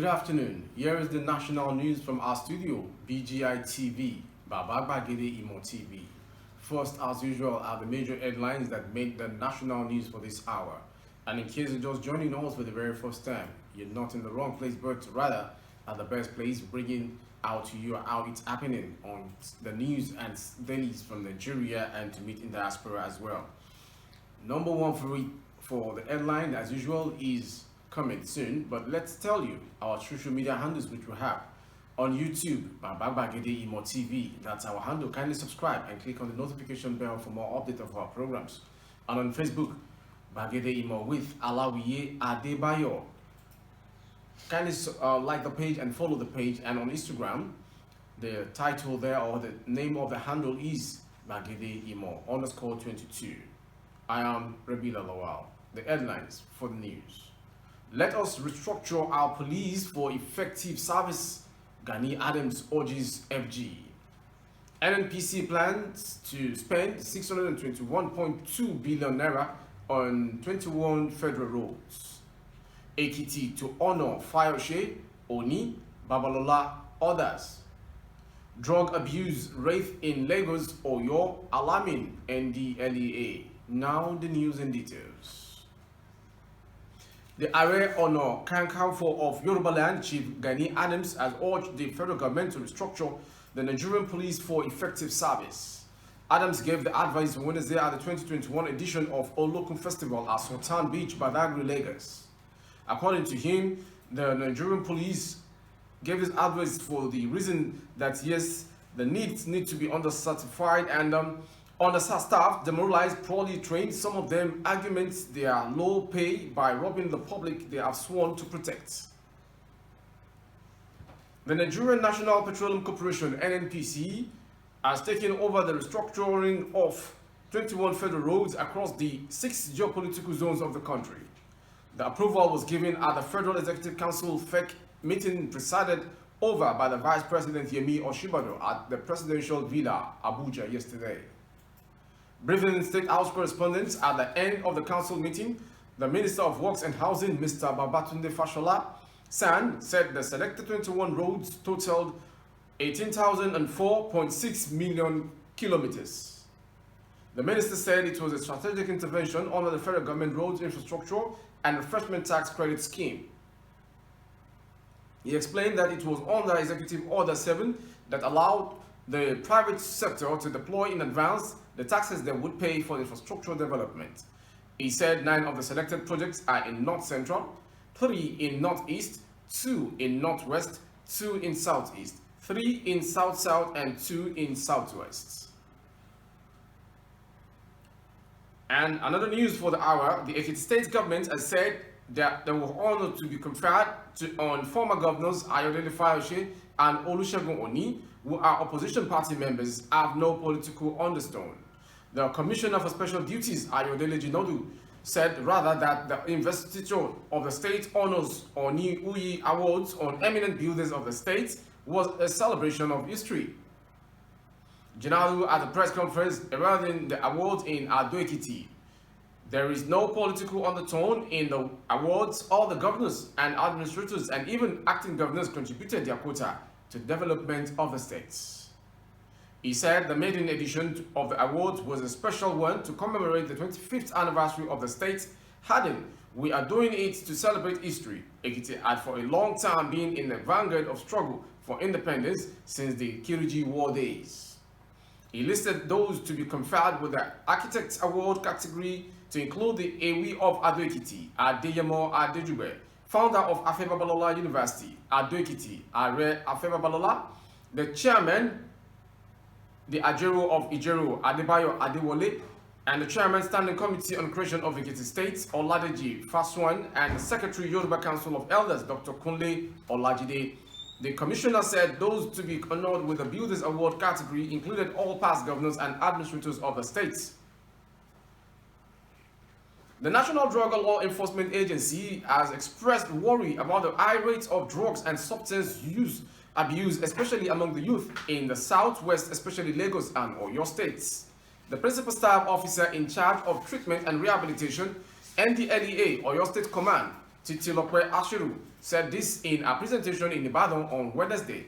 Good afternoon. Here is the national news from our studio, BGI TV, Baba Gbagede Imo TV. First, as usual, are the major headlines that make the national news for this hour. And in case you're just joining us for the very first time, you're not in the wrong place, but rather at the best place, bringing out to you how it's happening on the news and dailies from Nigeria and to meet in diaspora as well. Number one for the headline, as usual, is coming soon, but let's tell you our social media handles which we have. On YouTube, Baba Gbagede Imo TV, that's our handle. Kindly subscribe and click on the notification bell for more updates of our programs. And on Facebook, Gbagede Imo with Alawiye Adebayo. Kindly like the page and follow the page. And on Instagram, the title there or the name of the handle is Gbagede Imo _22. I am Rabila Lawal. The headlines for the news. Let us restructure our police for effective service, Gani Adams urges FG. NNPC plans to spend 621.2 billion naira on 21 federal roads. Ekiti to honor Fayose, Oni, Babalola, others. Drug abuse rate in Lagos, Oyo, alarming NDLEA. Now the news and details. The Are Honor Kakanfo of Yorubaland, Chief Gani Adams, has urged the federal government to restructure the Nigerian police for effective service. Adams gave the advice Wednesday at the 2021 edition of Olokun Festival at Sultan Beach, Badagry, Lagos. According to him, the Nigerian police gave his advice for the reason that yes, the needs need to be under-certified and understaffed, demoralized, poorly trained. Some of them arguments they are low pay by robbing the public they have sworn to protect. The Nigerian National Petroleum Corporation (NNPC) has taken over the restructuring of 21 federal roads across the 6 geopolitical zones of the country. The approval was given at the Federal Executive Council FEC meeting presided over by the Vice President Yemi Osinbajo at the Presidential Villa, Abuja, yesterday. Briefing State House correspondents at the end of the council meeting, the Minister of Works and Housing, Mr. Babatunde Fashola San, said the selected 21 roads totaled 18,004.6 million kilometers. The minister said it was a strategic intervention under the federal government roads infrastructure and refreshment tax credit scheme. He explained that it was under Executive Order 7 that allowed the private sector to deploy in advance the taxes they would pay for infrastructure development. He said 9 of the selected projects are in North Central, 3 in Northeast, 2 in Northwest, 2 in Southeast, 3 in South-South, and 2 in Southwest. And another news for the hour, the Ekiti State government has said that they were honored to be conferred on former governors Ayodele Fayose and Olusegun Oni, who are opposition party members, have no political undertone. The Commissioner for Special Duties, Ayodele Jinodu, said rather that the investiture of the state honors Oni Uyi Awards on eminent builders of the state was a celebration of history. Jinodu at the press conference awarding the awards in Ado Ekiti. There is no political undertone in the awards. All the governors and administrators and even acting governors contributed their quota to the development of the states. He said the maiden edition of the awards was a special one to commemorate the 25th anniversary of the state, adding, "We are doing it to celebrate history." Ekiti had for a long time been in the vanguard of struggle for independence since the Kiriji War days. He listed those to be conferred with the Architects Award category to include the Ewi of Ado Ekiti, Adeyemo Adejube, founder of Afeba Balola University, Ado Ekiti, Are Afeba Balola, the chairman, the Ajero of Ijero, Adebayo Adewole, and the chairman standing committee on creation of Ekiti State, Oladeji Faswan, and the secretary Yoruba Council of Elders, Dr. Kunle Olajide. The commissioner said those to be honored with the Builders Award category included all past governors and administrators of the states. The National Drug Law Enforcement Agency has expressed worry about the high rates of drugs and substance use abuse, especially among the youth in the southwest, especially Lagos and Oyo states. The principal staff officer in charge of treatment and rehabilitation, NDLEA, Oyo State Command, Titilope Ashiru, said this in a presentation in Ibadan on Wednesday.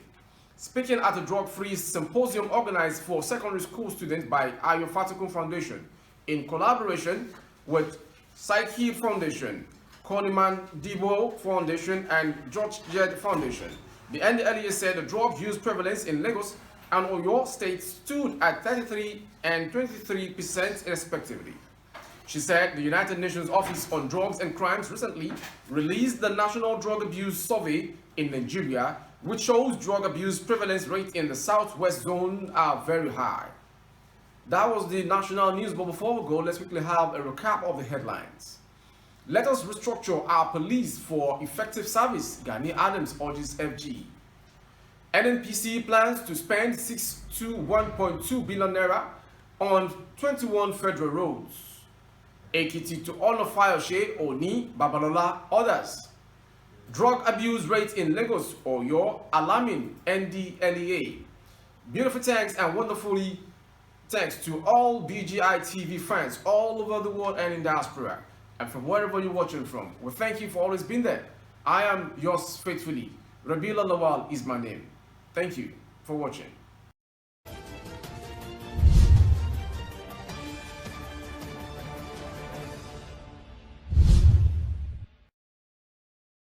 Speaking at a drug-free symposium organized for secondary school students by Ayo Fatikun Foundation in collaboration with Psyche Foundation, Coleman Debo Foundation, and George Jed Foundation. The NDLEA said the drug use prevalence in Lagos and Oyo states stood at 33% and 23% respectively. She said the United Nations Office on Drugs and Crimes recently released the National Drug Abuse Survey in Nigeria, which shows drug abuse prevalence rate in the Southwest Zone are very high. That was the national news, but before we go, let's quickly have a recap of the headlines. Let us restructure our police for effective service, Gani Adams urges FG. NNPC plans to spend 6 to 1.2 billion naira on 21 federal roads. Ekiti to honor Fayose, Oni, Babalola, others. Drug abuse rate in Lagos, Oyo, alarming NDLEA. Beautiful thanks and wonderfully thanks to all BGI TV fans all over the world and in diaspora. And from wherever you're watching from, we thank you for always being there. I am yours faithfully. Rabila Lawal is my name. Thank you for watching.